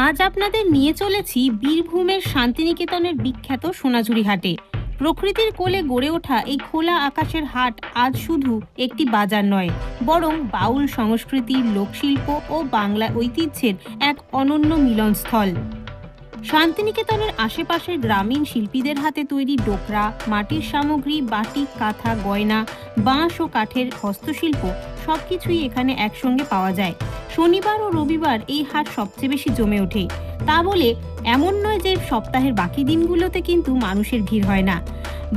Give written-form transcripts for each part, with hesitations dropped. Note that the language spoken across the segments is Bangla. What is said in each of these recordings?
আজ আপনাদের নিয়ে চলেছি বীরভূমের শান্তিনিকেতনের বিখ্যাত সোনাঝুরি হাটে। প্রকৃতির কোলে গড়ে ওঠা এই খোলা আকাশের হাট আজ শুধু একটি বাজার নয়, বরং বাউল সংস্কৃতি, লোকশিল্প ও বাংলা ঐতিহ্যের এক অনন্য মিলনস্থল। শান্তিনিকেতনের আশেপাশের গ্রামীণ শিল্পীদের হাতে তৈরি ডোকরা, মাটির সামগ্রী, বাটিক, কাঁথা, গয়না, বাঁশ ও কাঠের হস্তশিল্প সবকিছুই এখানে একসঙ্গে পাওয়া যায়। শনিবার ও রবিবার এই হাট সবচেয়ে বেশি জমে ওঠে। তা বলে এমন নয় যে সপ্তাহের বাকি দিনগুলোতে কিন্তু মানুষের ভিড় হয় না।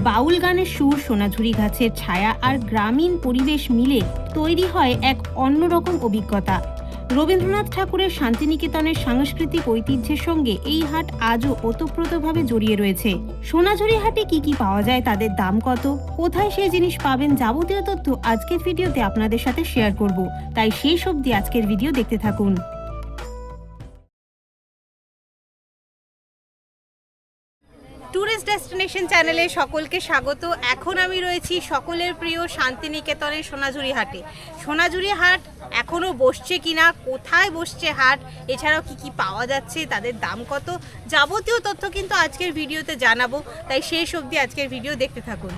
বাউল গানের সুর, সোনাঝুরি গাছের ছায়া আর গ্রামীণ পরিবেশ মিলে তৈরি হয় এক অন্যরকম অভিজ্ঞতা। রবীন্দ্রনাথ ঠাকুরের শান্তিনিকেতনের সাংস্কৃতিক ঐতিহ্যের সঙ্গে এই হাট আজও ওতপ্রোতভাবে জড়িয়ে রয়েছে। সোনাঝুরি হাটে কি কি পাওয়া যায়, তাদের দাম কত, কোথায় সেই জিনিস পাবেন, যাবতীয় তথ্য আজকের ভিডিওতে আপনাদের সাথে শেয়ার করব। তাই শেষ অবধি আজকের ভিডিও দেখতে থাকুন। ট্যুরিস্ট ডেস্টিনেশন চ্যানেলে সকলকে স্বাগত। এখন আমি রয়েছি সকলের প্রিয় শান্তিনিকেতনের সোনাঝুরি হাটে। সোনাঝুরি হাট এখনও বসছে কিনা, কোথায় বসছে হাট, এছাড়াও কি কি পাওয়া যাচ্ছে, তাদের দাম কত, যাবতীয় তথ্য কিন্তু আজকের ভিডিওতে জানাবো। তাই শেষ অবধি আজকের ভিডিও দেখতে থাকুন।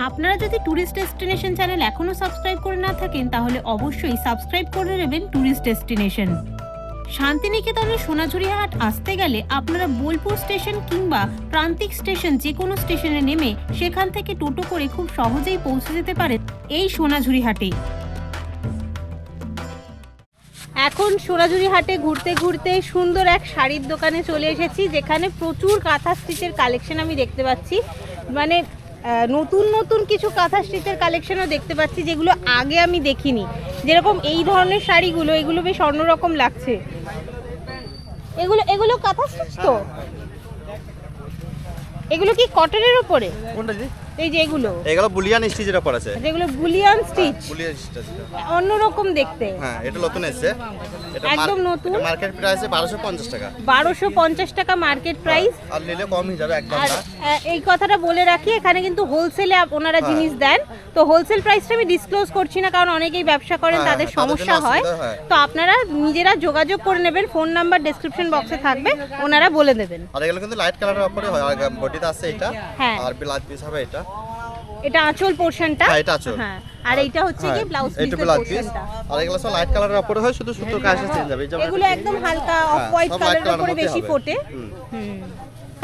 আপনারা যদি ট্যুরিস্ট ডেস্টিনেশন চ্যানেল এখনও সাবস্ক্রাইব করে না থাকেন তাহলে অবশ্যই সাবস্ক্রাইব করে নেবেন ট্যুরিস্ট ডেস্টিনেশন। শান্তিনিকেতনের সোনাঝুরি হাট আসতে গেলে আপনারা বোলপুর স্টেশন কিংবা প্রান্তিক স্টেশন যে কোনো স্টেশনে নেমে সেখান থেকে টোটো করে খুব সহজেই পৌঁছে যেতে পারেন এই সোনাঝুরি হাটে। এখন সোনাঝুরি হাটে ঘুরতে ঘুরতে সুন্দর এক শাড়ির দোকানে চলে এসেছি, যেখানে প্রচুর কাঁথা স্টিচের কালেকশন আমি দেখতে পাচ্ছি। মানে নতুন নতুন কিছু কাঁথা স্টিচের কালেকশনও দেখতে পাচ্ছি, যেগুলো আগে আমি দেখিনি। যেরকম এই ধরনের শাড়িগুলো, এগুলো বেশ অন্যরকম লাগছে। এগুলো এগুলো কাঁথা স্টিচ তো? এগুলো কি কটনের উপরে? কোনটা জি? এই যে এগুলো বুলিয়ান স্টিচের উপর আছে। যেগুলো বুলিয়ান স্টিচ, বুলিয়ান স্টিচ অন্যরকম দেখতে। হ্যাঁ, এটা নতুন এসেছে, এটা একদম নতুন। মার্কেট প্রাইস 1250 টাকা। 1250 টাকা মার্কেট প্রাইস। আর নিলে কম হয়ে যাবে একদম। আর এই কথাটা বলে রাখি, এখানে কিন্তু হোলসেলে ওনারা জিনিস দেন। তো হোলসেল প্রাইসটা আমি ডিসক্লোজ করছি না, কারণ অনেকেই ব্যবসা করেন, তাদের সমস্যা হয়। তো আপনারা নিজেরা যোগাযোগ করে নেবেন, ফোন নাম্বার ডেসক্রিপশন বক্সে থাকবে, ওনারা বলে দেবেন। আর এগুলো কিন্তু লাইট কালারের উপরে হয়, আর বডিতে আছে এটা। হ্যাঁ, আর ব্লাউজ পিস হবে এটা। এটা আঁচল পোরশনটা। হ্যাঁ, এটা আঁচল। হ্যাঁ, আর এইটা হচ্ছে কি ব্লাউজ পিসের পোরশনটা। আর এগুলো সব লাইট কালারের উপরে হয়, শুধু সুতোর কাজটা চেঞ্জ হবে। এগুলো একদম হালকা অফ হোয়াইট কালারের উপরে বেশি ফোটে।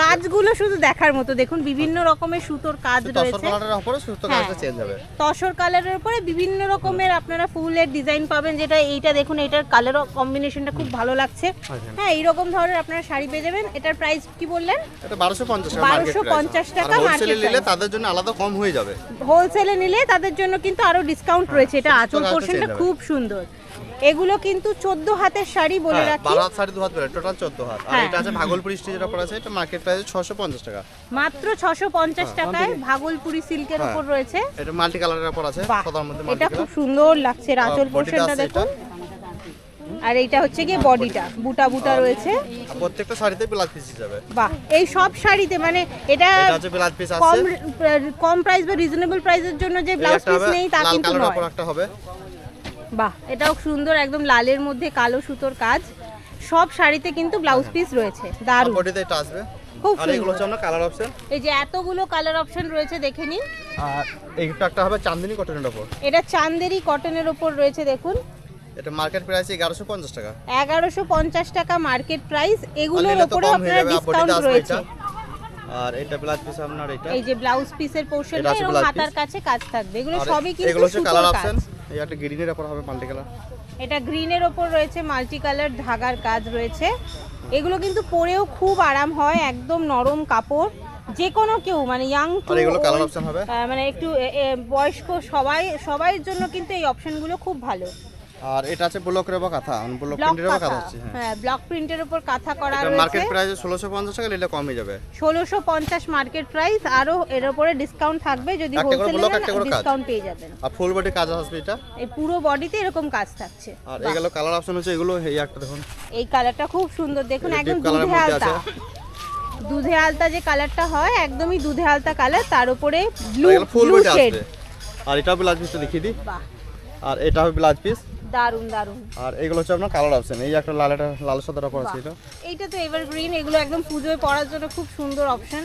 কাজগুলো শুধু দেখার মতো, দেখুন বিভিন্ন রকমের সুতোর কাজ রয়েছে। তসর কালারের উপরে সুতোর কাজটা চেঞ্জ হবে। তসর কালারের উপরে বিভিন্ন রকমের আপনারা ফুলের ডিজাইন পাবেন। যেটা এইটা দেখুন, এটার কালার কম্বিনেশনটা খুব ভালো লাগছে। হ্যাঁ, এইরকম ধরনের আপনারা শাড়ি পেয়ে যাবেন। এটার প্রাইস কি বললেন? এটা 1250 টাকা। 1250 টাকা মার্কেট প্রাইস। নিলে তাদের জন্য আলাদা কম হয়ে যাবে। হোলসেলে নিলে তাদের জন্য কিন্তু আরো ডিসকাউন্ট রয়েছে। এটা আঁচল পোরশনটা খুব সুন্দর। এগুলো কিন্তু 14 হাতের শাড়ি বলে রাখি। 12 হাত শাড়ি 2 হাত করে টোটাল 14 হাত। আর এটা আছে ভাগলপুরি স্টিচের উপর আছে, এটা মার্কেট প্রাইস 650 টাকা। মাত্র 650 টাকায় ভাগলপুরি সিল্কের উপর রয়েছে। এটা মাল্টি কালারের উপর আছে, সাদার মধ্যে মাল্টি এটা কালার। খুব সুন্দর লাগছে। আঁচল পোরশনটা দেখুন। আর এইটা হচ্ছে কি বডিটা, বুটা বুটা রয়েছে। প্রত্যেকটা শাড়িতে ব্লাউজ পিস যাবে। বাহ, এই সব শাড়িতে মানে এটা আছে ব্লাউজ পিস আছে। কম প্রাইস বা রিজনেবল প্রাইসের জন্য যে ব্লাউজ পিস নেই তা কিন্তু নয়। লাল কালারের উপর একটা হবে। বাহ, এটাও সুন্দর, একদম লালের মধ্যে কালো সুতোর কাজ। সব শাড়িতে কিন্তু ব্লাউজ পিস রয়েছে, দারুণ। বডিতে এটা আসবে। খুব আর এগুলো হচ্ছে আমরা কালার অপশন। এই যে এতগুলো কালার অপশন রয়েছে, দেখে নিন। আর এইটা একটা হবে চাঁদনি কটনের উপর। এটা চান্দেরি কটনের উপর রয়েছে, দেখুন। এটা মার্কেট প্রাইস 1150 টাকা। 1150 টাকা মার্কেট প্রাইস। এগুলোর উপরে আপনারা ডিসকাউন্ট রয়েছে। আর এটা ব্লাউজ পিস আপনার এটা। এই যে ব্লাউজ পিসের পোরশনটা এরকম হাতার কাছে কাজ থাকবে। এগুলো সবই কিন্তু এগুলো হচ্ছে কালার সুতোর অপশন। কাজ। এই একটা গ্রিনের উপর হবে মাল্টি কালার। এটা গ্রিনের উপর রয়েছে, মাল্টি কালার ধাগার কাজ রয়েছে। এগুলো কিন্তু পরেও খুব আরাম হয়, একদম নরম কাপড়। যে কোনো কেউ মানে ইয়াং টু এগুলো কালার অপশন হবে, মানে একটু বয়স্ক সবাইয়ের জন্য কিন্তু এই অপশনগুলো খুব ভালো। আর এটা আছে ব্লকের উপর কাঁথা, ব্লক প্রিন্টের উপর কাঁথা আছে। হ্যাঁ, ব্লক প্রিন্টের উপর কাঁথা করা এটা রয়েছে। মার্কেট প্রাইস 1650 টাকা, নিলে কম হয়ে যাবে। 1650 মার্কেট প্রাইস, আরো এর উপরে ডিসকাউন্ট থাকবে। যদি হোলসেলে নেন ডিসকাউন্ট পেয়ে যাবেন। আর ফুল বডি কাজ আসবে এটা। এই পুরো বডিতে এরকম কাজ থাকছে। আর এগুলো কালার অপশন হচ্ছে, এগুলো এই একটা দেখুন। এই কালারটা খুব সুন্দর, দেখুন একদম দুধে আলতা। দুধে আলতা যে কালারটা হয়, একদমই দুধে আলতা কালার, তার উপরে ব্লু শেড। আর এটা ব্লাউজ পিসটা দেখিয়ে দিই। বাহ, আর এটা হবে ব্লাউজ পিস, দারুন দারুন। আর এগুলো হচ্ছে আপনার কালার অপশন। এই একটা লাল সাদার উপর আছে এটা। এইটা তো এভারগ্রিন, এগুলো একদম পুজোয় পরার জন্য খুব সুন্দর অপশন।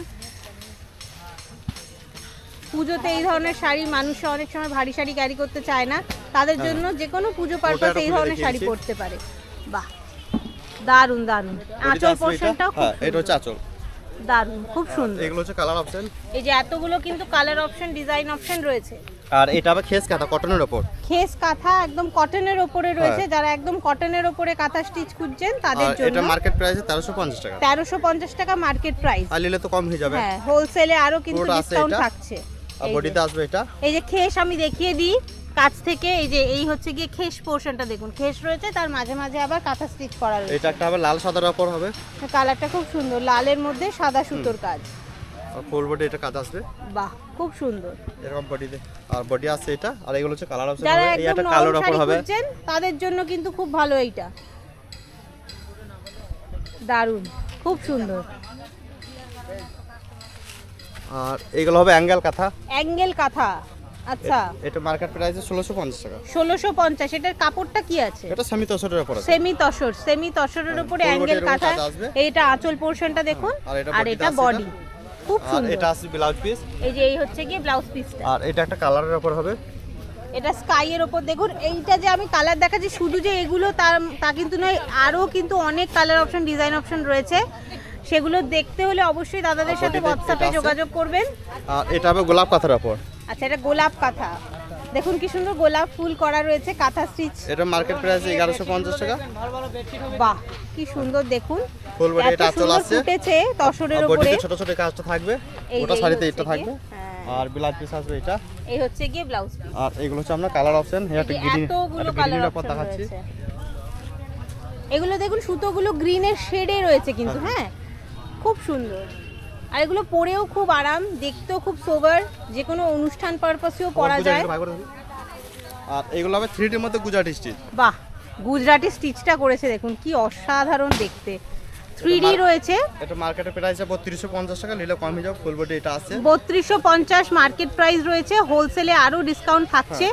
পুজোতে এই ধরনের শাড়ি মানুষ অনেক সময় ভারী শাড়ি ক্যারি করতে চায় না, তাদের জন্য যে কোনো পুজো পারপাসে এই ধরনের শাড়ি পরতে পারে। বাহ দারুন দারুন। আঁচল পোরশনটাও খুব এটা হচ্ছে আঁচল। দারুন, খুব সুন্দর। এগুলো হচ্ছে কালার অপশন। এই যে এতগুলো কিন্তু কালার অপশন, ডিজাইন অপশন রয়েছে। আর এটা আবার খেস কাঁথা কটনের উপর। খেস কাঁথা একদম কটনের উপরে রয়েছে। যারা একদম কটনের উপরে কাঁথা স্টিচ খুঁজছেন তাদের আর জন্য। এটা মার্কেট প্রাইস 1350 টাকা। 1350 টাকা মার্কেট প্রাইস। আর নিলে তো কম হয়ে যাবে। হ্যাঁ, হোলসেলে আরো কিন্তু পুরোটা আছে ডিসকাউন্ট এটা। থাকছে। আর বডিতে আসবে এটা। এই যে খেস আমি দেখিয়ে দিই কাছ থেকে। এই যে এই হচ্ছে গিয়ে খেস পোরশনটা দেখুন, খেস রয়েছে, তার মাঝে মাঝে আবার কাঁথা স্টিচ করা রয়েছে। এটা একটা হবে লাল সাদার উপর হবে। কালারটা খুব সুন্দর, লালের মধ্যে সাদা সুতোর কাজ। আর ফুল বডি এটা কাজ আসবে। বাহ, খুব সুন্দর এরকম বডিতে। আর বডি আছে এটা। আর এগুলো হচ্ছে কালার অপশন যারা হবে। এই একদম একটা কালোর নরম উপর শাড়ি হবে। খুঁজছেন তাদের জন্য কিন্তু খুব ভালো এইটা। দারুন, খুব সুন্দর। আর এগুলো হবে অ্যাঙ্গেল কাঁথা। অ্যাঙ্গেল কাঁথা, আচ্ছা। এটা মার্কেট প্রাইস 1650 টাকা। 1650। এটার কাপড়টা কি আছে? এটা সেমি তসরের উপর আছে। সেমি তসরের উপরে full অ্যাঙ্গেল body এরকম কাঁথা। কাজ আসবে। এইটা আঁচল পোরশনটা দেখুন। আর এটা এটা বডি, খুব আর সুন্দর। এটা আছে ব্লাউজ পিস। এই যে এই হচ্ছে গিয়ে ব্লাউজ পিসটা। আর এটা একটা কালারের উপর হবে। এটা স্কাই এর উপর দেখুন। এইটা যে আমি কালার দেখাচ্ছি শুধু যে এগুলো তা কিন্তু নয়, আরো কিন্তু অনেক কালার অপশন, ডিজাইন অপশন রয়েছে। সেগুলো দেখতে হলে অবশ্যই দাদাদের সাথে হোয়াটসঅ্যাপে যোগাযোগ করবেন। আর এটা হবে গোলাপ কাঁথার উপর। আচ্ছা, এটা গোলাপ কাঁথা দেখুন, কি সুন্দর গোলাপ ফুল করা রয়েছে, কাঁথা স্টিচ। এটা মার্কেট প্রাইস 1150 টাকা। বাহ, কি সুন্দর দেখুন। ফুল বডি এটা আঁচল আছে। ফুটেছে তসরের আর উপরে। বডিতে ছোট ছোট কাজটা থাকবে। ওটা শাড়িতে এটা থাকবে। হ্যাঁ। আর ব্লাউজ পিস আসবে এটা। এই হচ্ছে গিয়ে ব্লাউজ পিস। আর এগুলো হচ্ছে আপনার কালার অপশন। এটা গ্রিন, এতগুলো এটা কালার গ্রিনের উপর অপশন দেখাচ্ছি। রয়েছে। এগুলো দেখুন সুতোগুলো গ্রিনের শেডে রয়েছে কিন্তু। হ্যাঁ, খুব সুন্দর। আর এগুলো পরেও খুব আরাম, দেখতেও খুব সোবার, যে কোনো অনুষ্ঠান পারপাসেও পরা যায়। আর এগুলো হবে 3D এর মধ্যে গুজরাটি স্টিচ। বাহ, গুজরাটি স্টিচটা করেছে দেখুন, কি অসাধারণ দেখতে। 3D রয়েছে। এটা মার্কেটের প্রাইস 3250 টাকা, নিলে কম হয়ে যাবে। ফুল বডি এটা আছে 3250 মার্কেট প্রাইস রয়েছে, হোলসেলে আরো ডিসকাউন্ট থাকছে।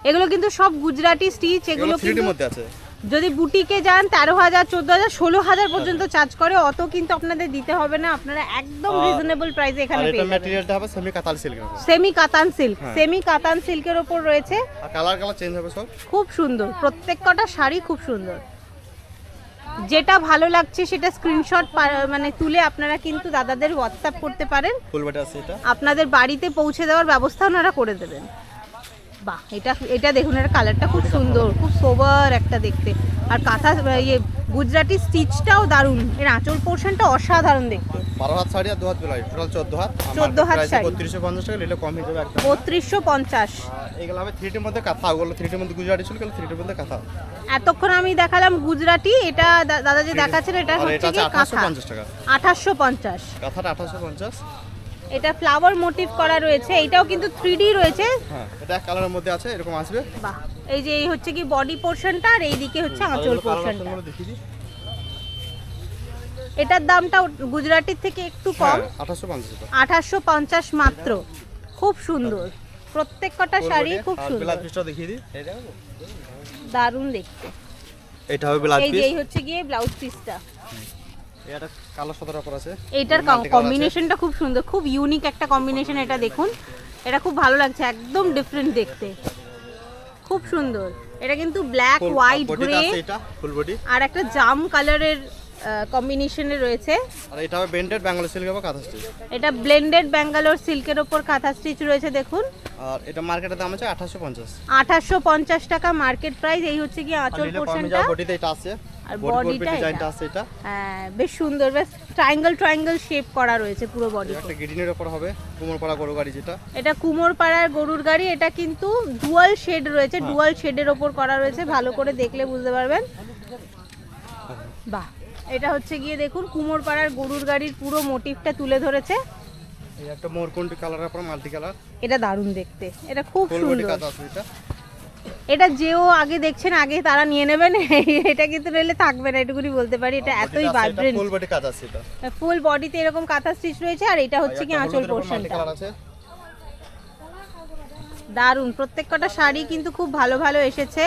এগুলো কিন্তু সব গুজরাটি স্টিচ। এগুলো 3D এর মধ্যে আছে। যদি বুটিকে যান 13,000, 14,000, 16,000 পর্যন্ত চার্জ করে। অত কিন্তু আপনাদের দিতে হবে না, আপনারা একদম রিজনেবল প্রাইসে এখানে আর পেয়ে এটা যাবেন। ম্যাটেরিয়ালটা হবে সেমি কাতান সিল্কের উপর। সেমি কাতান সিল্ক, সেমি কাতান সিল্কের উপর রয়েছে। আর কালার চেঞ্জ হবে সব। খুব সুন্দর, প্রত্যেকটা শাড়ি খুব সুন্দর। যেটা ভালো লাগছে সেটা স্ক্রিনশট মানে তুলে আপনারা কিন্তু দাদাদের হোয়াটসঅ্যাপ করতে পারেন। ফুল বডি আছে এটা। আপনাদের বাড়িতে পৌঁছে দেওয়ার ব্যবস্থা ওনারা করে দেবেন। বাহ, এটা দেখুন, এর কালারটা খুব সুন্দর, খুব সোবার একটা দেখতে। আর কাঁথা ইয়ে গুজরাটি স্টিচটাও দারুণ। এর আঁচল পোরশনটা অসাধারণ দেখতে। 12 হাত শাড়ি আর 2 হাত ব্লাউজ, টোটাল 14 হাত। 14 হাত শাড়ি। 3250 টাকা, নিলে কম হয়ে যাবে একদম। 3250। এগুলো হবে 3D এর মধ্যে কাঁথা। ওগুলো 3D এর মধ্যে গুজরাটি ছিল, 3D এর মধ্যে কাঁথা। এতক্ষণ আমি দেখালাম গুজরাটি, এটা দাদা যে দেখাচ্ছেন এটা আর হচ্ছে এটা কি কাঁথা। 2850 টাকা। 2850। কাঁথাটা 2850। এটা ফ্লাওয়ার মোটিভ করা রয়েছে। এটাও কিন্তু 3D রয়েছে। হ্যাঁ, এটা এক কালারের মধ্যে আছে, এরকম আসবে। বাহ, এই যে এই হচ্ছে কি বডি পোরশনটা, আর এইদিকে হচ্ছে আঁচল পোরশনটা। দেখিয়ে দিই। এটার দামটা গুজরাটির থেকে একটু কম, 2850 টাকা। 2850 মাত্র। খুব সুন্দর, প্রত্যেকটা শাড়ি খুব আর সুন্দর, ব্লাউজ পিসটা দেখিয়ে দিই। দারুণ দেখতে। এটা হবে ব্লাউজ এই যে পিস। এই হচ্ছে গিয়ে ব্লাউজ পিসটা। এটা কালো সাদার উপর আছে। এইটার কম্বিনেশনটা খুব সুন্দর, খুব ইউনিক একটা কম্বিনেশন। এটা দেখুন, এটা খুব ভালো লাগছে, একদম ডিফারেন্ট দেখতে, খুব সুন্দর। এটা কিন্তু ব্ল্যাক, হোয়াইট, গ্রে এটা ফুল বডি। আর একটা জাম কালারের কম্বিনেশনে রয়েছে। আর এটা হবে বেন্ডেড বেঙ্গলি সিল্কের উপর কাঁথা স্টিচ। এটা ব্লেন্ডেড ব্যাঙ্গালোর সিল্কের ওপর কাঁথা স্টিচ রয়েছে দেখুন। আর এটা মার্কেটের দাম আছে 2850। 2850 টাকা মার্কেট প্রাইস। এই হচ্ছে কি আঁচল পোরশনটা, বডিতে এটা আছে। আর বডিটা বডিটা ডিজাইনটা আছে এটা। হ্যাঁ, বেশ সুন্দর, বেশ ট্রায়াঙ্গেল শেপ করা রয়েছে পুরো বডি। একটা গ্রিনের উপর হবে, কুমোরপাড়া গরু গাড়ি যেটা। এটা কুমোরপাড়ার গরুর গাড়ি। এটা কিন্তু ডুয়াল শেড রয়েছে, ডুয়াল শেডের ওপর করা রয়েছে, ভালো করে দেখলে বুঝতে পারবেন। বাহ, এটা হচ্ছে গিয়ে দেখুন কুমোরপাড়ার গরুর গাড়ির পুরো মোটিভটা তুলে ধরেছে। এই একটা মোরকুন্টি কালারের উপর মাল্টি কালার। এটা দারুণ দেখতে, এটা খুব ফুল বডি সুন্দর। কাজ আছে এটা। এটা যেও আগে দেখছেন আগে তারা নিয়ে নেবেন, এটা কিন্তু নইলে থাকবে না, এটুকুনি বলতে পারি। এটা এতই ভাইব্রেন্ট, ফুল বডি কাজ আছে এটা। ফুল বডিতে এরকম কাঁথা স্টিচ রয়েছে। আর এটা হচ্ছে কি আঁচল পোরশনটা, কালার আছে। দারুণ। প্রত্যেকটা শাড়ি কিন্তু খুব ভালো ভালো এসেছে।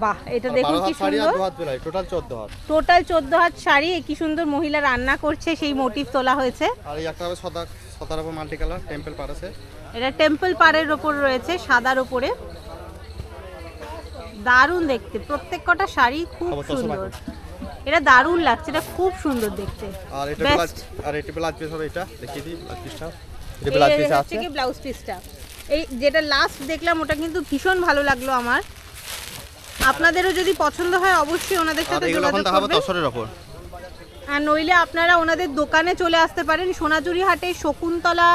বাহ, এটা দেখুন 12 কি হাত শাড়ি আর সুন্দর, 2 হাত বেলাই, টোটাল 14 হাত। টোটাল 14 হাত শাড়ি, কি সুন্দর মহিলা রান্না করছে সেই মোটিভ তোলা হয়েছে। আর এই একটা হবে সাদার উপর মাল্টি কালার টেম্পল পার আছে। এটা টেম্পল পাড়ের ওপর রয়েছে, সাদার ওপরে, দারুণ দেখতে। প্রত্যেক কটা শাড়ি খুব আবার 10 সুন্দর, টাকা। এটা দারুণ লাগছে, এটা খুব সুন্দর দেখতে। আর এটা Best। ব্লাউজ পিস হবে, এটা দেখিয়ে দিই ব্লাউজ পিসটা। এটা এই ব্লাউজ পিস হচ্ছে আছে। কি ব্লাউজ পিসটা, এই যেটা লাস্ট দেখলাম ওটা কিন্তু ভীষণ ভালো লাগলো আমার। আপনাদেরও যদি পছন্দ হয় অবশ্যই ওনাদের আর সাথে এগুলো যোগাযোগ এখন দেখাবো করবেন, তসরের উপর। আর নইলে আপনারা ওনাদের দোকানে চলে আসতে পারেন। সোনাঝুরি হাটে শকুন্তলা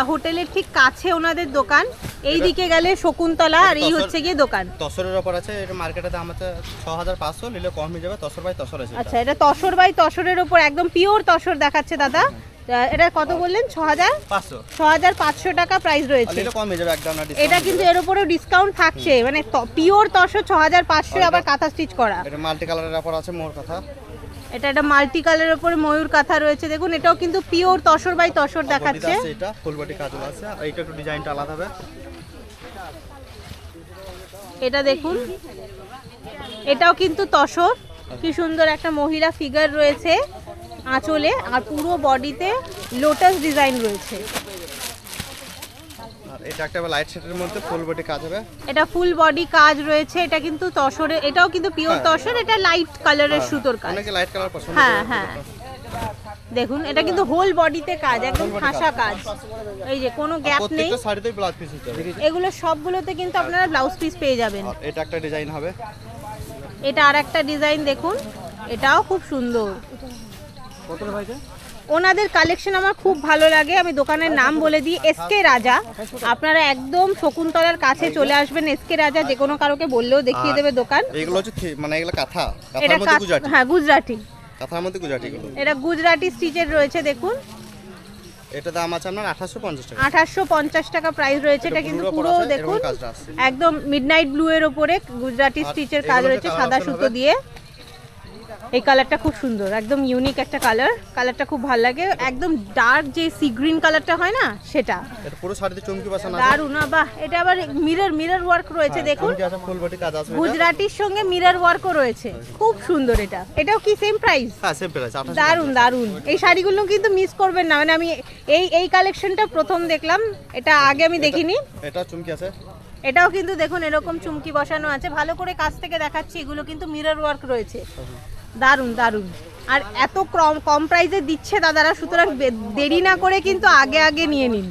হোটেলের ঠিক কাছে ওনাদের দোকান, এই দিকে গেলে শকুন্তলা, আর এই হচ্ছে গিয়ে দোকান। তসরের উপর আছে, এটা মার্কেটের দাম আছে 6500, নিলে কম হয়ে যাবে। তসর বাই তসর আছে। আচ্ছা, এটা তসর বাই তসরের ওপর একদম পিওর তসর দেখাচ্ছে দাদা। এটা কত বললেন? 6500 টাকা প্রাইস রয়েছে। নিলে কম হয়ে যাবে একদম না এটা কিন্তু এর উপরেও ডিসকাউন্ট থাকছে, মানে পিওর তসর 6500, আবার কাঁথা স্টিচ করা। এটা মাল্টি কালারের উপর আছে মোর কথা। এটা একটা মাল্টি কালারের উপরে ময়ূর কাঁথা রয়েছে, দেখুন এটাও কিন্তু পিওর তসর বাই তসর দেখাচ্ছে। এটা ফুল বডি কাজ আছে, আর এইটা একটু ডিজাইনটা আলাদা হবে। এটা দেখুন, এটাও কিন্তু তসর, কি সুন্দর একটা মহিলা ফিগার রয়েছে আঁচলে, আর পুরো বডিতে লোটাস ডিজাইন রয়েছে। আর এটা একটা লাইট শেডের মধ্যে ফুল বডি কাজ হবে। এটা ফুল বডি কাজ রয়েছে, এটা কিন্তু তসরে, এটাও কিন্তু পিওর তসর, এটা লাইট কালারের সুতোর কাজ। অনেকে লাইট কালার পছন্দ হ্যাঁ করে। হ্যাঁ, দেখুন এটা কিন্তু হোল বডিতে কাজ, একদম ঠাসা কাজ, এই যে কোনো গ্যাপ নেই। প্রত্যেকটা শাড়িতেই ব্লাউজ পিস আছে। এগুলো সবগুলোতে কিন্তু আপনারা ব্লাউজ পিস পেয়ে যাবেন। আর এটা একটা ডিজাইন হবে। এটা আর একটা ডিজাইন দেখুন, এটাও খুব সুন্দর। কত ভাইটা? ওনাদের কালেকশন আমার খুব ভালো লাগে। আমি দোকানের নাম বলে দিই, এসকে রাজা। আপনারা একদম শকুন্তলার কাছে চলে আসবেন, এসকে রাজা, যে কোনো কারোকে বললেও দেখিয়ে দেবে দোকান। এগুলো হচ্ছে মানে এগুলো কাঁথা, এটা কাঁথার মধ্যে গুজরাটি। হ্যাঁ, গুজরাটি, কাঁথার মধ্যে গুজরাটি গুলো। এটা গুজরাটি স্টিচের রয়েছে দেখুন। এটা দাম আছে আপনার 2850 টাকা। 2850 টাকা প্রাইস রয়েছে। এটা কিন্তু পুরো দেখুন একদম মিডনাইট ব্লু এর উপরে গুজরাটি স্টিচের কাজ রয়েছে, সাদা সুতো দিয়ে। এই কালারটা খুব সুন্দর, একদম ইউনিক একটা কালার, কালারটা খুব ভালো লাগে। একদম ডার্ক যে সি গ্রিন কালারটা হয় না, সেটা। এটা পুরো শাড়িতে চমকি বসানো আছে। দারুণ, বাহ, এটা আবার মিরর ওয়ার্ক রয়েছে দেখুন, চমকি আছে, ফুল বডি কাজ আছে। গুজরাটির সঙ্গে মিরর ওয়ার্কও রয়েছে, খুব সুন্দর। এটাও কি সেম প্রাইস? হ্যাঁ, সেম প্রাইস 2850। দারুণ দারুণ, এই শাড়িগুলো কিন্তু মিস করবেন না। মানে আমি এই কালেকশনটা প্রথম দেখলাম, এটা আগে আমি দেখিনি। এটা চমকি আছে। এটাও কিন্তু দেখুন এরকম চুমকি বসানো আছে, ভালো করে কাছ থেকে দেখাচ্ছি। এগুলো কিন্তু মিরর ওয়ার্ক রয়েছে, দারুণ দারুণ। আর এত কম প্রাইসে দিচ্ছে দাদারা, সুতরাং দেরি না করে কিন্তু আগে নিয়ে নিন।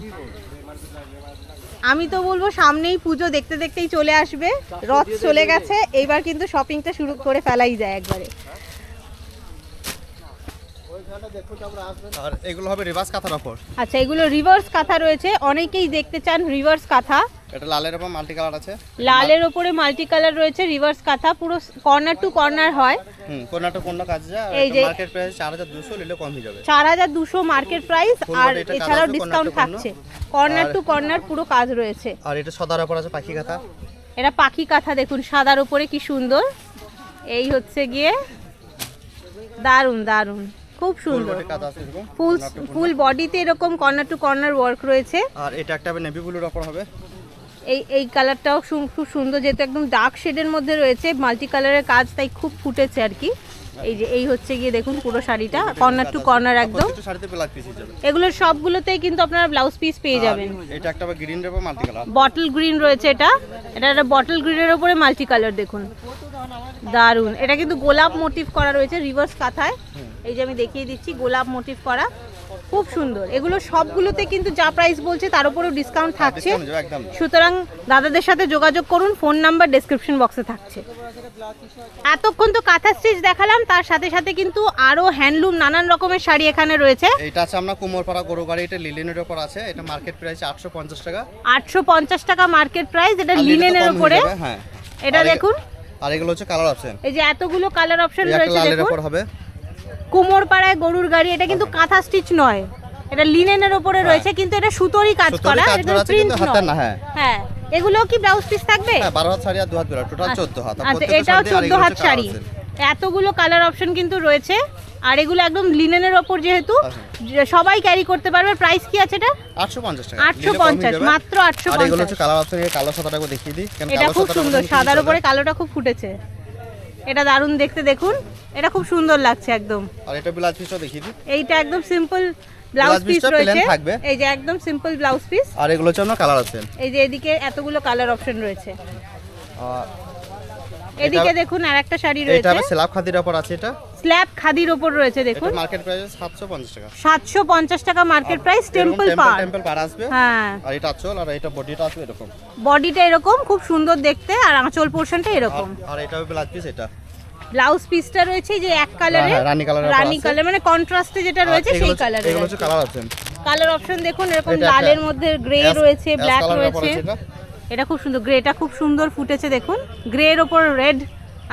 আমি তো বলবো সামনেই পুজো, দেখতে দেখতেই চলে আসবে, রথ চলে গেছে, এইবার কিন্তু শপিংটা শুরু করে ফেলাই যায় একবারে। আর এগুলো হবে রিভার্স কাঁথার উপর। আচ্ছা, এগুলো রিভার্স কাঁথা রয়েছে, অনেকেই দেখতে চান রিভার্স কাঁথা। এটা লালের উপর মাল্টি কালার আছে। লালের উপরে মাল্টি কালার রয়েছে, রিভার্স কাঁথা, পুরো কর্নার টু কর্নার হয়। কোনটা কোনটা কাজ যায়। এই যে মার্কেট প্রাইস 4200, নিলে কম হয়ে যাবে। 4200 মার্কেট প্রাইস, আর এটা এছাড়াও কাজ আছে, ডিসকাউন্ট corner to থাকছে। কর্নার টু কর্নার পুরো কাজ রয়েছে। আর এটা সাদার উপর আছে পাখি কাঁথা। এটা পাখি কাঁথা দেখুন, সাদার উপরে কি সুন্দর। এই হচ্ছে গিয়ে দারুণ দারুণ, খুব ফুল সুন্দর। বডি কাজ আছে এরকম। ফুল বডিতে এরকম কর্নার টু কর্নার ওয়ার্ক রয়েছে। আর এটা একটা হবে নেভি ব্লুর উপর হবে। এই কালারটাও খুব সুন্দর, যেহেতু একদম ডার্ক শেডের মধ্যে রয়েছে, মাল্টি কালারের কাজ, তাই খুব ফুটেছে আর কি। এই হচ্ছে গিয়ে দেখুন পুরো শাড়িটা কর্নার টু কর্নার একদম। প্রত্যেকটা শাড়িতে ব্লাউজ পিস যাবে। এগুলোর সবগুলোতেই কিন্তু আপনারা ব্লাউজ পিস পেয়ে যাবেন। এটা একটা হবে গ্রিন এর উপর মাল্টি কালার। বটল গ্রিন রয়েছে, এটা একটা বটল গ্রিনের উপরে মাল্টি কালার দেখুন, দারুন। এটা কিন্তু গোলাপ মোটিভ করা রয়েছে রিভার্স কাঁথায়, এই যে আমি দেখিয়ে দিচ্ছি, গোলাপ মোটিভ করা, খুব সুন্দর। এগুলো সবগুলোতে কিন্তু যা প্রাইস বলছে তার উপরেও ডিসকাউন্ট থাকছে, সুতরাং দাদাদের সাথে যোগাযোগ করুন, ফোন নাম্বার ডেসক্রিপশন বক্সে থাকছে। এতক্ষণ তো কাঁথা স্টিচ দেখালাম, তার সাথে সাথে কিন্তু আরো হ্যান্ডলুম নানান রকমের শাড়ি এখানে রয়েছে। এটা আছে আমরা কুমোরপাড়া গরুগাড়ি, এটা লিলেনের উপর আছে। এটা মার্কেট প্রাইস 850 টাকা। 850 টাকা মার্কেট প্রাইস, এটা লিনেনের উপরে। হ্যাঁ, এটা দেখুন। আর এগুলো হচ্ছে কালার অপশন, এই যে এতগুলো কালার অপশন এটা রয়েছে লালের দেখুন। উপর হবে। কুমোরপাড়ায় গরুর গাড়ি, এটা কিন্তু কাঁথা স্টিচ নয়, এটা লিনেনের উপরে রয়েছে, কিন্তু এটা সুতোরই কাজ করা, এটা প্রিন্ট না। হ্যাঁ, এগুলো কি ব্লাউজ পিস থাকবে? হ্যাঁ, 12 হাত শাড়ি আর 2 হাত বেলা, টোটাল 14 হাত। আচ্ছা, এটাও 14 হাত শাড়ি। এতগুলো কালার অপশন কিন্তু রয়েছে, আর এগুলো একদম লিনেনের ওপর যেহেতু হ্যাঁ। সবাই ক্যারি করতে পারবে। প্রাইস কি আছে এটা? 850 টাকা। 850, মাত্র আর এগুলো 850। হচ্ছে কালার অপশন, এই কালো সাদাটাকে দেখিয়ে দিই কারণ এটা কালো খুব সাদাটা সুন্দর, এখন সাদার চলে। উপরে কালোটা খুব ফুটেছে। এটা দারুণ দেখতে, দেখুন এটা খুব সুন্দর লাগছে একদম। আর এটা ব্লাউজ পিসটাও দেখিয়ে দিই। এইটা একদম simple blouse Blouse piece piece টা plain রয়েছে, থাকবে। এই যে একদম সিম্পল ব্লাউজ পিস। আর এগুলো হচ্ছে আপনার কালার অপশন। এই যে এদিকে এতগুলো কালার অপশন রয়েছে। আর এদিকে দেখুন আরেকটা শাড়ি এটা রয়েছে, আবার স্ল্যাব খাদির উপর আছে। এটা স্ল্যাব খাদির ওপর রয়েছে এটা দেখুন। মার্কেট প্রাইস 750 টাকা। 750 টাকা মার্কেট প্রাইস, টেম্পল পার। টেম্পল পার আসবে। হ্যাঁ, আর এটা আঁচল, আর এটা বডিটা আসবে এরকম। বডিটা এরকম খুব সুন্দর দেখতে, আর আঁচল পোরশনটা এরকম। আর এটা হবে ব্লাউজ পিস। এটা ব্লাউজ পিসটা রয়েছে যে এক কালারে, হ্যাঁ, রানী কালারের রানী কালার মানে কন্ট্রাস্টে যেটা রয়েছে সেই কালারে। এগুলো হচ্ছে কালার অপশন। কালার অপশন দেখুন এরকম এটা লালের একটা মধ্যে গ্রে অ্যাশ- রয়েছে, অ্যাশ ব্ল্যাক কালারের উপর রয়েছে। আছে এটা। এটা খুব সুন্দর, গ্রেটা খুব সুন্দর ফুটেছে দেখুন, গ্রে এর উপর রেড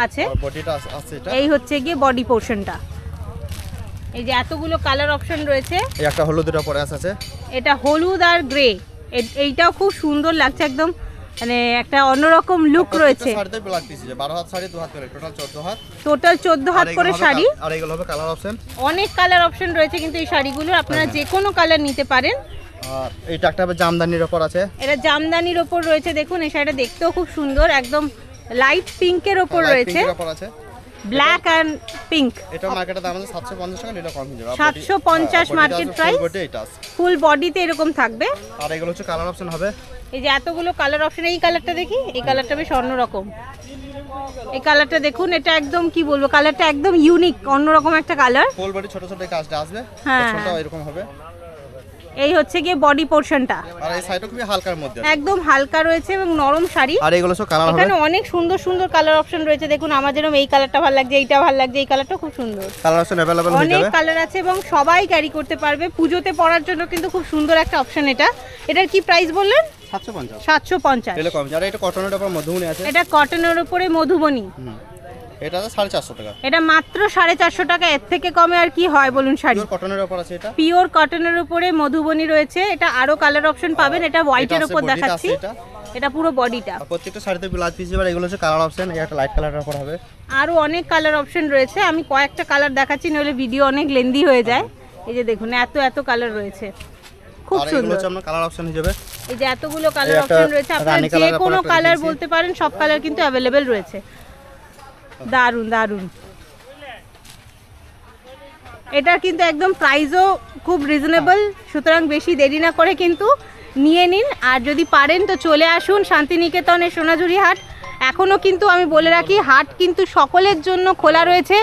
আছে। আর বডিটা আছে এটা। এই হচ্ছে গিয়ে বডি পোরশনটা। এই যে এতগুলো কালার অপশন রয়েছে। এই একটা হলুদের উপর আছে। এটা হলুদ আর গ্রে, এইটাও খুব সুন্দর লাগছে একদম, মানে একটা অন্যরকম লুক রয়েছে। শাড়িতে ব্লাউজ পিস আছে 12 হাত শাড়ি 2 হাত করে টোটাল 14 হাত। টোটাল 14 হাত করে শাড়ি। আর এগুলো হবে কালার অপশন। অনেক কালার অপশন রয়েছে কিন্তু এই শাড়িগুলো আপনারা যে কোনো কালার নিতে পারেন। আর এইটা একটা হবে জামদানির উপর আছে। এটা জামদানির ওপর রয়েছে দেখুন, এই শাড়িটা দেখতেও খুব সুন্দর, একদম লাইট পিঙ্কের ওপর লাইট রয়েছে, পিঙ্কের উপর আছে। Black and pink. এটা মার্কেটে দাম আছে 750 টাকা, এটা কম হয়ে যাবে। 750 মার্কেট প্রাইস। বডি এটা আছে। ফুল বডিতে এরকম থাকবে। আর এগুলো হচ্ছে কালার অপশন হবে। এই যে এতগুলো কালার অপশন, এই কালারটা দেখি, এই কালারটা বেশ অন্যরকম। এই কালারটা দেখুন, এটা একদম কি বলবো, কালারটা একদম ইউনিক, অন্যরকম একটা কালার। ফুল বডি ছোট ছোট কাজটা আসবে। হ্যাঁ। ছোটটাও এরকম হবে। এই হচ্ছে গিয়ে বডি পোরশনটা, আর এই সাইডটা খুবই হালকার মধ্যে আছে। একদম হালকা রয়েছে এবং নরম শাড়ি। আর এগুলো সব কালার হবে। এখানে অনেক সুন্দর সুন্দর কালার অপশন রয়েছে দেখুন, আমার যেরকম এই কালারটা ভালো লাগছে, এইটা ভালো লাগছে, এই কালারটা খুব সুন্দর। কালার অপশন अवेलेबल হয়ে অনেক যাবে। কালার আছে এবং সবাই ক্যারি করতে পারবে। পুজোতে পরার জন্য কিন্তু খুব সুন্দর একটা অপশন এটা। এটার কি প্রাইস বললেন? 750। 750। এগুলো কম। আর এটা কটনের উপর মধুবনী আছে। এটা কটনের উপরে মধুবনী। এটা আছে 450 টাকা। এটা মাত্র 450 টাকা, এর থেকে কমে আর কি হয় বলুন শাড়ি। পিওর কটনের উপর আছে এটা। পিওর কটনের উপরে মধুবনী রয়েছে। এটা আরো কালার অপশন পাবেন। এটা হোয়াইটের আছে, উপর বডিটা দেখাচ্ছি, আছে এটা। এটা পুরো বডিটা। আর প্রত্যেকটা শাড়িতে ব্লাউজ পিস হবে। এগুলো হচ্ছে কালার অপশন। এই একটা লাইট কালারের উপর হবে। আরো অনেক কালার অপশন রয়েছে, আমি কয়েকটা কালার দেখাচ্ছি নইলে ভিডিও অনেক লেন্দি হয়ে যায়। এই যে দেখুন এত এত কালার রয়েছে, খুব আর এগুলো সুন্দর। হচ্ছে আপনার কালার অপশন হিসেবে। এই যে এতগুলো কালার এই একটা অপশন রয়েছে, আপনারা রানী যে কালারের উপর কোনো একটা কালার দেখিয়েছি। বলতে পারেন, সব কালার কিন্তু অ্যাভেলেবেল রয়েছে। দারুন দারুন। এটা কিন্তু একদম প্রাইসও খুব রিজনেবল, সুতরাং বেশি দেরি না করে কিন্তু নিয়ে নিন। আর যদি পারেন তো চলে আসুন শান্তিনিকেতনের সোনাঝুরি হাট। এখনও কিন্তু আমি বলে রাখি, হাট কিন্তু সকলের জন্য খোলা রয়েছে।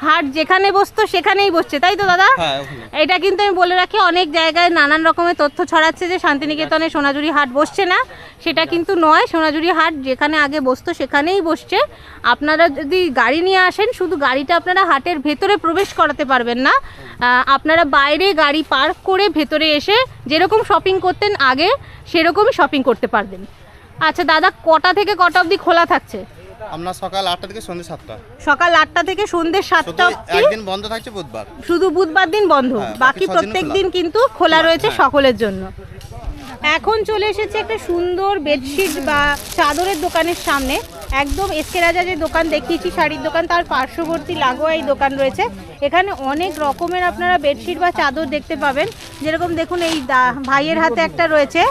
হাট যেখানে বসতো সেখানেই বসছে, তাই তো দাদা? হ্যাঁ ওখানে। এটা কিন্তু আমি বলে রাখি, অনেক জায়গায় নানান রকমের তথ্য ছড়াচ্ছে যে শান্তিনিকেতনে সোনাঝুরি হাট বসছে না, সেটা কিন্তু নয়। সোনাঝুরি হাট যেখানে আগে বসতো সেখানেই বসছে। আপনারা যদি গাড়ি নিয়ে আসেন, শুধু গাড়িটা আপনারা হাটের ভেতরে প্রবেশ করাতে পারবেন না, আপনারা বাইরে গাড়ি পার্ক করে ভেতরে এসে যেরকম শপিং করতেন আগে সেরকমই শপিং করতে পারবেন। আচ্ছা দাদা, কটা থেকে কটা অবধি খোলা থাকছে? আমরা সকাল 8টা থেকে সন্ধ্যে 7টা। সকাল 8টা থেকে সন্ধ্যে 7টা শুধু অবধি। একদিন বন্ধ থাকছে বুধবার। শুধু বুধবার দিন বন্ধ, হ্যাঁ, বাকি বাকি 6 দিন প্রত্যেক খোলা। দিন কিন্তু খোলা রয়েছে হ্যাঁ। সকলের জন্য। এখন চলে এসেছে একটা সুন্দর বেডশিট বা চাদরের দোকানের সামনে। একদম এসকে রাজা যে দোকান দেখিয়েছি শাড়ির দোকান, তার পার্শ্ববর্তী লাগোয়া এই দোকান রয়েছে। এখানে অনেক রকমের আপনারা বেডশিট বা চাদর দেখতে পাবেন। যেরকম দেখুন এই ভাইয়ের হাতে একটা রয়েছে,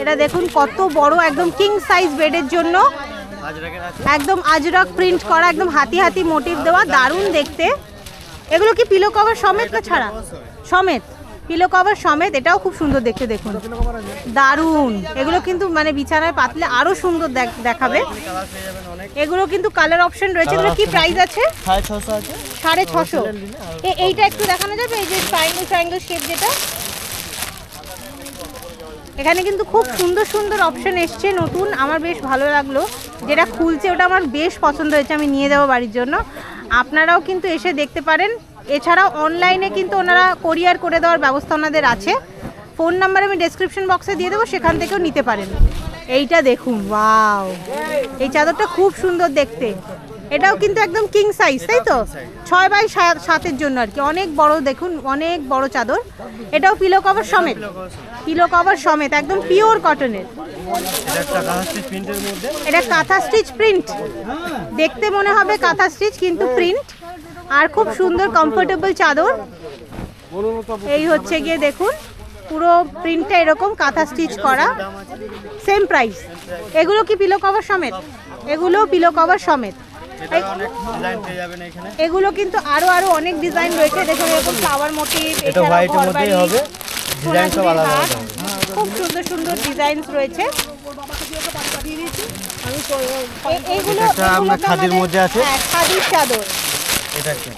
এটা দেখুন কত বড়, একদম কিং সাইজ বেডের জন্য, একদম আজরক প্রিন্ট করা, একদম হাতি হাতি মোটিভ দেওয়া, দারুণ দেখতে। এগুলো কি পিলো কভার সমেত না ছাড়া? সমেত, পিলো কভার সমেত। এটাও খুব সুন্দর দেখতে, দেখুন দারুণ। এগুলো কিন্তু মানে বিছানায় পাতলে আরো সুন্দর দেখাবে। এগুলো কিন্তু কালার অপশন রয়েছে। এগুলো কি প্রাইস আছে? 650 আছে। 650। এইটা একটু দেখানো যাবে, এই যে ট্রায়াঙ্গেল ট্রায়াঙ্গেল শেপ যেটা। এখানে কিন্তু খুব সুন্দর সুন্দর অপশন এসছে নতুন, আমার বেশ ভালো লাগলো। যেটা খুলছে ওটা আমার বেশ পছন্দ হয়েছে, আমি নিয়ে যাবো বাড়ির জন্য। আপনারাও কিন্তু এসে দেখতে পারেন। এছাড়াও অনলাইনে কিন্তু ওনারা কোরিয়ার করে দেওয়ার ব্যবস্থা ওনাদের আছে। ফোন নাম্বার আমি ডেসক্রিপশন বক্সে দিয়ে দেবো, সেখান থেকেও নিতে পারেন। এইটা দেখুন, ওয়াও, এই চাদরটা খুব সুন্দর দেখতে। এটাও কিন্তু একদম কিং সাইজ, তাই তো? 6x7 জন্য আর কি, অনেক বড়, দেখুন অনেক বড় চাদর। এটাও পিলো কভার সমেত, পিলো কভার সমেত, একদম পিওর কটনের। এটা কাঁথা স্টিচ প্রিন্ট, দেখতে মনে হবে কাঁথা স্টিচ কিন্তু প্রিন্ট। আর খুব সুন্দর কমফোর্টেবল চাদর। এই হচ্ছে গিয়ে দেখুন পুরো প্রিন্টটা এরকম কাঁথা স্টিচ করা, সেম প্রাইস। এগুলো কি পিলো কভার সমেত? এগুলো পিলো কভার সমেত। এগুলো কিন্তু আরো অনেক ডিজাইন রয়েছে, দেখুন এরকম ফ্লাওয়ার মোটিভ, এটা হোয়াইটের মধ্যেই হবে, ডিজাইন সব আলাদা আলাদা। খুব সুন্দর সুন্দর ডিজাইনস রয়েছে। এইগুলো এটা আপনার খাদির মধ্যে আছে, খাদির চাদর। এটা কি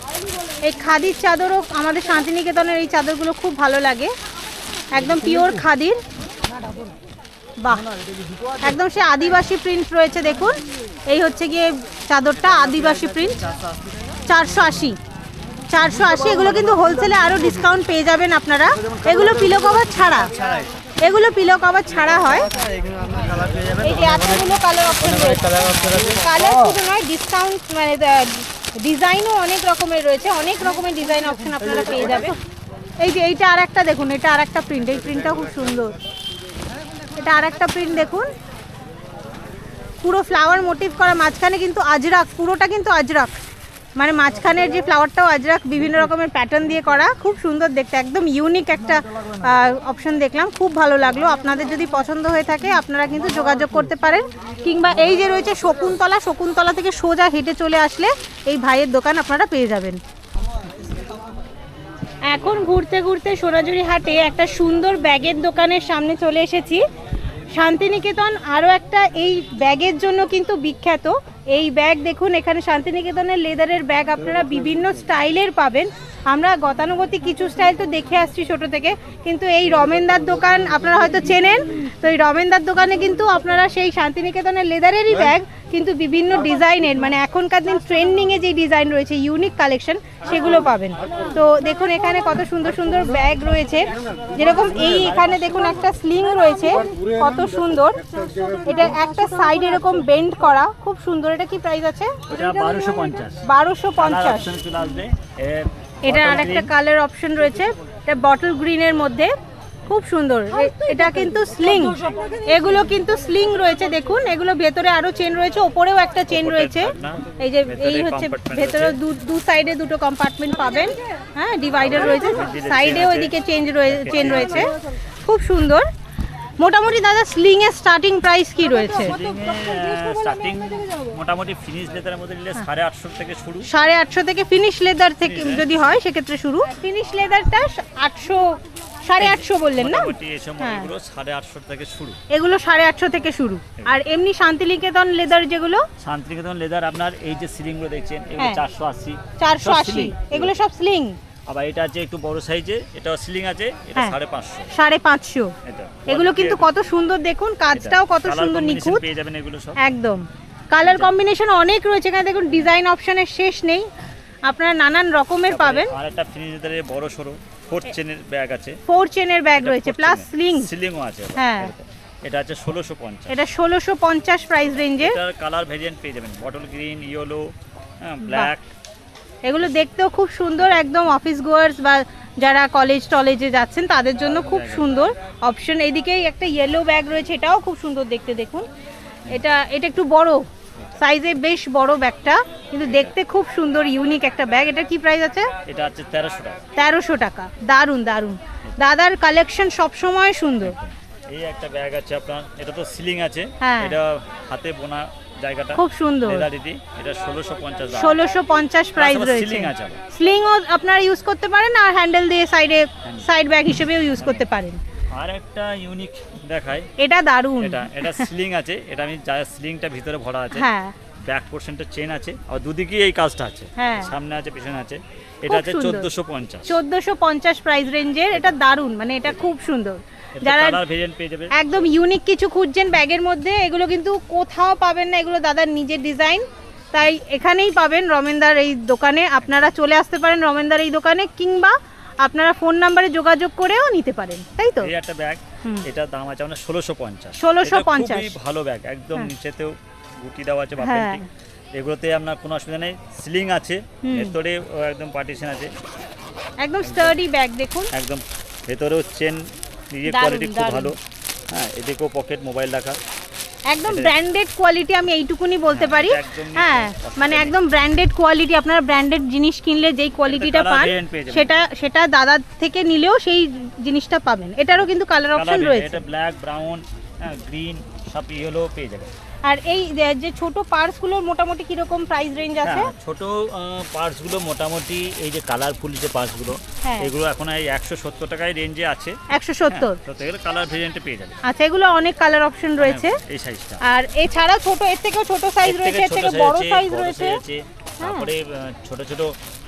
এই খাদির চাদরও আমাদের শান্তিনিকেতনের এই চাদরগুলো খুব ভালো লাগে, একদম পিওর খাদির। বাহ, একদম সে আদিবাসী প্রিন্ট রয়েছে দেখুন। এই হচ্ছে গিয়ে চাদরটা আদিবাসী প্রিন্ট, 480। এগুলো কিন্তু হোলসেলে আরো ডিসকাউন্ট পেয়ে যাবেন আপনারা। এগুলো পিলো কভার ছাড়া, এগুলো পিলো কভার ছাড়া হয়। এই যে এতগুলো কালার অপশন রয়েছে, কালার শুধু নয় ডিসকাউন্ট মানে ডিজাইনও অনেক রকমের রয়েছে, অনেক রকমের ডিজাইন অপশন আপনারা পেয়ে যাবেন। এই যে এইটা আরেকটা দেখুন, এটা আরেকটা প্রিন্ট, এই প্রিন্টটা খুব সুন্দর। এটা আরেকটা প্রিন্ট দেখুন, পুরো ফ্লাওয়ার মোটিভ করা, মাঝখানে কিন্তু আজরাক, পুরোটা কিন্তু আজরাক, মানে মাঝখানের যে ফ্লাওয়ারটাও আজরাক, বিভিন্ন রকমের প্যাটার্ন দিয়ে করা, খুব সুন্দর দেখতে, একদম ইউনিক একটা অপশন দেখলাম, খুব ভালো লাগলো। আপনাদের যদি পছন্দ হয়ে থাকে আপনারা কিন্তু যোগাযোগ করতে পারেন, কিংবা এই যে রয়েছে শকুন্তলা থেকে সোজা হেঁটে চলে আসলে এই ভাইয়ের দোকান আপনারা পেয়ে যাবেন। এখন ঘুরতে ঘুরতে সোনাঝুরি হাটে একটা সুন্দর ব্যাগের দোকানের সামনে চলে এসেছি। শান্তিনিকেতন আরও একটা এই ব্যাগের জন্য কিন্তু বিখ্যাত। এই ব্যাগ দেখুন, এখানে শান্তিনিকেতনের লেদারের ব্যাগ আপনারা বিভিন্ন স্টাইলের পাবেন। আমরা গতানুগতিক কিছু স্টাইল তো দেখে আসছি ছোটো থেকে, কিন্তু এই রমেনদার দোকান আপনারা হয়তো চেনেন, তো এই রমেনদার দোকানে কিন্তু আপনারা সেই শান্তিনিকেতনের লেদারেরই ব্যাগ কিন্তু বিভিন্ন ডিজাইনের, মানে এখনকার দিন ট্রেন্ডিংয়ে যে ডিজাইন রয়েছে, ইউনিক কালেকশন, সেগুলো পাবেন। তো দেখুন এখানে কত সুন্দর সুন্দর ব্যাগ রয়েছে, যেরকম এই এখানে দেখুন একটা স্লিং রয়েছে, কত সুন্দর। এটা একটা সাইড এরকম বেন্ড করা, খুব সুন্দর। এটা কি প্রাইস আছে? 1250। এটা আর একটা কালার অপশন রয়েছে, এটা বটল গ্রিনের মধ্যে, খুব সুন্দর। এটা কিন্তু স্লিং, এগুলো কিন্তু স্লিং রয়েছে দেখুন, এগুলো ভেতরে আরো চেন রয়েছে, ওপরেও একটা চেন রয়েছে। এই যে এই হচ্ছে ভেতরে দু সাইডে দুটো কম্পার্টমেন্ট পাবেন, হ্যাঁ ডিভাইডার রয়েছে, সাইডেও এদিকে চেন রয়েছে, খুব সুন্দর। মোটামুটি দাদা স্লিং এর স্টার্টিং প্রাইস কি রয়েছে? স্টার্টিং মোটামুটি ফিনিশ লেদারের মধ্যে নিলে 850 থেকে শুরু, 850 থেকে ফিনিশ লেদার থেকে যদি হয় সেক্ষেত্রে শুরু। ফিনিশ লেদারটা 800 850 বললেন না? মোটামুটি এই সময়গুলো 850 থেকে শুরু, এগুলো 850 থেকে শুরু। আর এমনি শান্তিনিকেতন লেদার যেগুলো, শান্তিনিকেতন লেদার আপনার এই যে সিলিংগুলো দেখছেন এগুলো 480, এগুলো সব স্লিং। আবার এটা আছে একটু বড় সাইজে, এটা সিলিং আছে, এটা 550। 550 এগুলো কিন্তু কত সুন্দর দেখুন, কাজটাও কত সুন্দর নিখুঁত পেয়ে যাবেন এগুলো সব। একদম কালার কম্বিনেশন অনেক রয়েছে এখানে, দেখুন ডিজাইন অপশনের শেষ নেই, আপনারা নানান রকমের পাবেন। আর একটা ফিনিশ লেদারের বড় সরো 4 চেনের ব্যাগ আছে, 4 চেনের ব্যাগ রয়েছে প্লাস সিলিংও আছে। হ্যাঁ, এটা আছে 1650। এটা 1650 প্রাইস রেঞ্জে। এটার কালার ভেরিয়েন্ট পেয়ে যাবেন, বটল গ্রিন, ইয়েলো, ব্ল্যাক। এগুলো দেখতেও খুব সুন্দর, একদম অফিস গোয়ার্স বা যারা টলেজে যাচ্ছেন তাদের জন্য খুব সুন্দর অপশন। এইদিকেই একটা ইয়েলো ব্যাগ রয়েছে, এটাও খুব সুন্দর দেখতে দেখুন। এটা একটু বড় সাইজে, বেশ বড় ব্যাগটা, কিন্তু দেখতে খুব সুন্দর ইউনিক একটা ব্যাগ। এটা কি প্রাইস আছে? এটা আছে 1300 টাকা। 1300 টাকা। দারুন দারুন, দাদার কালেকশন সব সময় সুন্দর। এই একটা ব্যাগ আছে আপনার, এটা তো সিলিং আছে, হ্যাঁ। এটা হাতে বোনা জায়গাটা খুব সুন্দর, এটা 1650। 1650 প্রাইস রয়েছে। স্লিংও আপনারা ইউজ করতে পারেন, আর হ্যান্ডেল দিয়ে সাইড ব্যাগ হিসেবেও ইউজ করতে পারেন। আর একটা ইউনিক দেখায়, এটা দারুন। এটা স্লিং আছে, এটা আমি স্লিংটা ভিতরে ভরা আছে, হ্যাঁ, ব্যাক পোরশনটা চেন আছে, আর দুদিকেই এই কাজটা আছে, হ্যাঁ, সামনে আছে পিছনে আছে। এটা আছে 1450। 1450 প্রাইস রেঞ্জের, এটা দারুন, মানে এটা খুব সুন্দর। যারা কালার ভেরিয়েন্ট পেয়ে যাবে, একদম ইউনিক কিছু খুঁজছেন ব্যাগের মধ্যে, এগুলো কিন্তু কোথাও পাবেন না, এগুলো দাদার নিজের ডিজাইন, তাই এখানেই পাবেন রমেনদার এই দোকানে। আপনারা চলে আসতে পারেন রমেনদার এই দোকানে, কিংবা আপনারা ফোন নাম্বারে যোগাযোগ করেও নিতে পারেন, তাই তো? এই একটা ব্যাগ, এটা দাম আছে আপনার 1650। 1650 খুবই ভালো ব্যাগ, একদম নিচেতেও গুটি দেওয়া আছে বা পেন্টিং, এগুলোতে আপনার কোনো অসুবিধা নেই। স্লিং আছে, ভেতরে একদম পার্টিশন আছে, একদম স্টাডি ব্যাগ দেখুন, একদম ভেতরেও চেন, কোয়ালিটি খুব ভালো। হ্যাঁ, এদিকেও পকেট মোবাইল রাখা, একদম ব্র্যান্ডেড কোয়ালিটি, আমি এইটুকুনি বলতে পারি। একদমই হ্যাঁ, মানে একদম ব্র্যান্ডেড কোয়ালিটি। আপনারা ব্র্যান্ডেড জিনিস কিনলে যেই কোয়ালিটিটা colour পান variant পেয়ে যাবেন। সেটা দাদা থেকে নিলেও সেই জিনিসটা পাবেন। এটারও কিন্তু কালার অপশন রয়েছে। এটা ব্ল্যাক, ব্রাউন, গ্রিন সব ইয়েলো পেয়ে যাবেন। আর এই যে ছোট পার্সগুলোর মোটামুটি কিরকম প্রাইস রেঞ্জ আছে? হ্যাঁ, ছোট পার্টসগুলো মোটামুটি এই যে কালারফুল যে পার্টসগুলো, হ্যাঁ। এগুলো এখন এই 170 টাকায় রেঞ্জে আছে। 170। তো এগুলো কালার ভেরিয়েন্টে পেয়ে যাবে। আচ্ছা, এগুলো অনেক কালার অপশন রয়েছে। এই সাইজটা। আর এছাড়া ছোট, এর থেকেও ছোট সাইজ রয়েছে, এর থেকে বড় সাইজ রয়েছে। তারপরে ছোট ছোট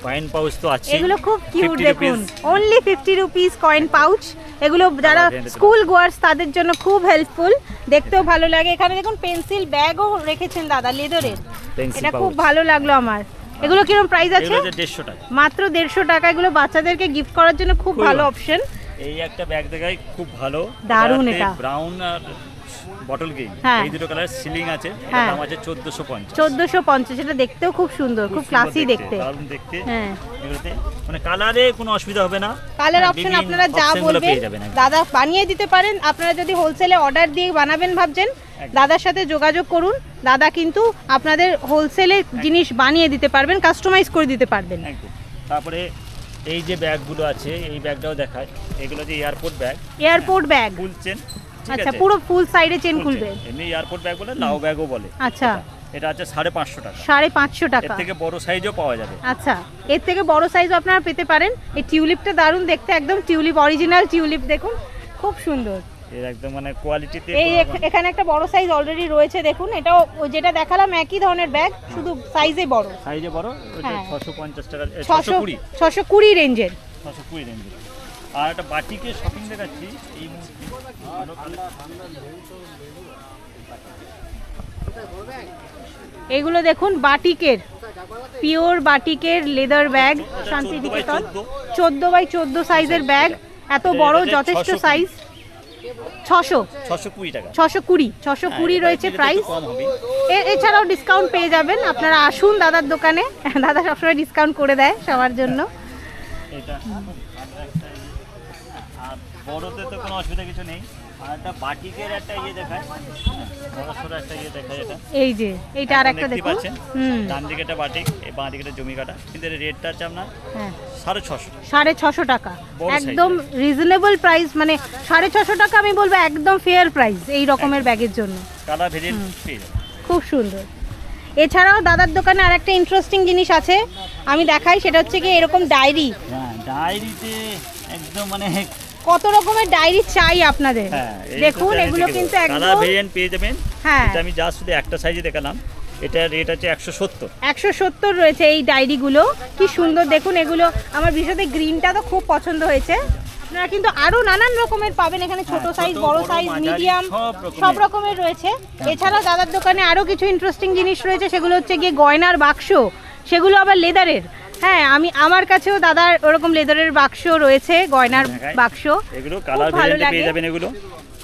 কয়েন পাউচ তো আছে। এগুলো খুব কিউট 50 দেখুন, rupees। Only 50 rupees coin pouch. এগুলো যারা স্কুল গোয়ার্স তাদের জন্য খুব হেল্পফুল, দেখতেও ভালো লাগে। এখানে দেখুন পেন্সিল ব্যাগও রেখেছেন দাদা লেদারের, Pencil এটা খুব pouch। ভালো লাগলো আমার। এগুলো কিরকম প্রাইস আছে? এগুলো 150 টাকা। মাত্র 150 টাকা। এগুলো বাচ্চাদেরকে গিফট করার জন্য খুব খুবই ভালো ভালো। অপশন। এই একটা ব্যাগ দেখাই, খুব ভালো, দারুণ এটা। ব্রাউন আর বটল গ্রিন, হ্যাঁ। এই দুটো কালার সিলিং আছে। এর হ্যাঁ। দাম আছে 1450। 1450। এটা দেখতেও খুব সুন্দর, খুব ক্লাসি দেখতে। দারুণ দেখতে। হ্যাঁ, এগুলোতে মানে কালারে কোনো অসুবিধা হবে না। কালার হ্যাঁ, অপশন বিভিন্ন আপনারা যা option গুলো বলবেন পেয়ে যাবেন একদম। দাদা বানিয়ে দিতে পারেন। আপনারা যদি হোলসেলে অর্ডার দিয়ে বানাবেন ভাবছেন, দাদার সাথে যোগাযোগ করুন। দাদা কিন্তু আপনাদের হোলসেলে জিনিস বানিয়ে দিতে পারবেন, কাস্টমাইজ করে দিতে পারবেন। একদম। তারপরে এই যে ব্যাগগুলো আছে, এই ব্যাগটাও দেখায়। এগুলো যে এয়ারপোর্ট ব্যাগ, এয়ারপোর্ট ব্যাগ। ফুল চেন। আচ্ছা, পুরো ফুল সাইডে চেন full খুলবে। chain। এমনি এয়ারপোর্ট ব্যাগ বলে, লাউ ব্যাগও বলে। আচ্ছা, এটা আছে 550 টাকা। 550 এর টাকা। থেকে বড় সাইজও পাওয়া যাবে। আচ্ছা, এর থেকে বড় সাইজও আপনারা পেতে পারেন। এই টিউলিপটা দারুণ দেখতে, একদম টিউলিপ, অরিজিনাল টিউলিপ দেখুন, খুব সুন্দর। এর একদম মানে কোয়ালিটিতে এই এখানে একটা বড় সাইজ অলরেডি রয়েছে দেখুন। এটাও যেটা দেখালাম একই ধরনের ব্যাগ, শুধু সাইজে বড়। সাইজে বড়, ওটা হ্যাঁ। 650 টাকা, 620 620 620 রেঞ্জের। 620 রেঞ্জে। আর একটা বাটিকে শপিং দেখাচ্ছি এই মুহূর্তে। ভালো এগুলো দেখুন বাটিকের, পিওর বাটিকের লেদার ব্যাগ, শান্তিনিকেতন। 14x14 সাইজের ব্যাগ, এত বড়, যথেষ্ট সাইজ। 620 টাকা। 620 রয়েছে এটা প্রাইস। একটু কম হবে। এছাড়াও ডিসকাউন্ট পেয়ে যাবেন। আপনারা আসুন দাদার দোকানে, দাদা সবসময় ডিসকাউন্ট করে দেয় সবার জন্য। এটা খুব ভালো একটা ইয়ে। আর বড়তে তো কোনো অসুবিধা কিছু নেই। আর একটা বাটিকের একটা ইয়ে দেখায়, বড় সড়ো একটা ইয়ে দেখায় এটা। এই যে এইটা আর একটা দেখতে দেখুন। পাচ্ছেন, হুম, ডান দিকে একটা বাটিক, এই বাঁ দিকে একটা জমি কাটা, কিন্তু এর রেটটা আছে আপনার হ্যাঁ, 650। 650 টাকা। বড় size একদম রিজনেবল প্রাইস, মানে 650 টাকা আমি বলবো একদম ফেয়ার প্রাইস এই রকমের ব্যাগের জন্য। কালার ভেরিয়েন্ট পেয়ে যাবেন। খুব সুন্দর। এছাড়াও দাদার দোকানে আর একটা ইন্টারেস্টিং জিনিস আছে, আমি দেখাই। সেটা হচ্ছে কি এরকম ডায়েরি। হ্যাঁ, ডায়েরিতে একদম মানে কত রকমের ডায়েরি চাই আপনাদের, হ্যাঁ, এই দেখুন তো এগুলো ডায়েরি কিন্তু থেকে একদম। কালার ভেরিয়েন্ট পেয়ে যাবেন। হ্যাঁ, এটা আমি জাস্ট শুধু একটা সাইজে দেখালাম। এটা রেট আছে 170। 170 রয়েছে এই ডায়েরিগুলো। কি সুন্দর দেখুন এগুলো। আমার বিশেষত গ্রিনটা তো খুব পছন্দ হয়েছে। আপনারা কিন্তু আরো নানান রকমের পাবেন এখানে, ছোট হ্যাঁ, সাইজ, ছোট, বড় বড়, সাইজ, মাঝারি, মিডিয়াম, সব সব রকমের। রকমের রয়েছে। এছাড়া দাদার দোকানে আরো কিছু ইন্টারেস্টিং জিনিস রয়েছে, সেগুলো হচ্ছে গিয়ে গয়নার বাক্স, সেগুলো আবার লেদারের। হ্যাঁ, আমার কাছেও দাদার ওরকম লেদারের বাক্স রয়েছে, গয়নার দেখাই। বাক্স। এগুলো খুব কালার ভালো ভেরিয়েন্টে লাগে। পেয়ে যাবেন এগুলো।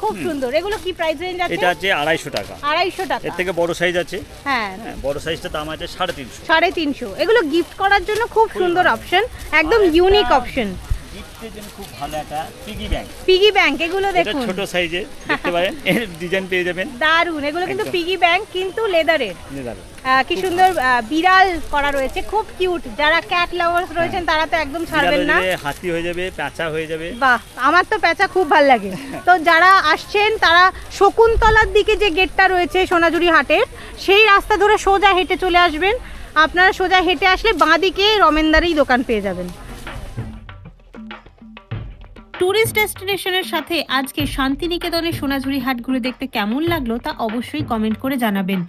খুব সুন্দর। এগুলো কি প্রাইস রেঞ্জ আছে? এটা আছে 250 টাকা। 250 টাকা। এর থেকে বড় সাইজ আছে। হ্যাঁ, হ্যাঁ, বড় সাইজটার দাম আছে 350। 350। এগুলো গিফট করার জন্য খুব সুন্দর অপশন, একদম ইউনিক অপশন। গিফটের জন্য খুব ভালো একটা পিগি ব্যাংক। পিগি ব্যাংক, এগুলো এটা দেখুন ছোট সাইজে দেখতে পারেন, এর ডিজাইন পেয়ে যাবেন। দারুন। এগুলো কিন্তু একদম। পিগি ব্যাংক, কিন্তু লেদারের। নেদারে। কি সুন্দর বিড়াল করা রয়েছে, খুব কিউট। যারা ক্যাট লাভার্স রয়েছেন তারা তো একদম ছাড়বেন না। হাতি হয়ে যাবে, পেঁচা হয়ে যাবে। বাহ, আমার তো পেঁচা খুব ভাল লাগে। তো যারা আসছেন তারা শকুন্তলার দিকে যে গেটটা রয়েছে সোনাঝুরি হাটের, সেই রাস্তা ধরে সোজা হেঁটে চলে আসবেন। আপনারা সোজা হেঁটে আসলে বাঁদিকে রমেনদারই দোকান পেয়ে যাবেন। ট্যুরিস্ট ডেস্টিনেশনের সাথে আজকে শান্তিনিকেতনের সোনাঝুরি হাট ঘুরে দেখতে কেমন লাগলো তা অবশ্যই কমেন্ট করে জানাবেন।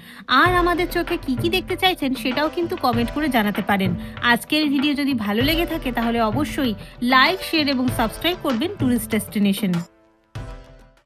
আর আমাদের চোখে কি কি দেখতে চাইছেন সেটাও কিন্তু কমেন্ট করে জানাতে পারেন। আজকের ভিডিও যদি ভালো লেগে থাকে তাহলে অবশ্যই লাইক, শেয়ার এবং সাবস্ক্রাইব করবেন ট্যুরিস্ট ডেস্টিনেশন।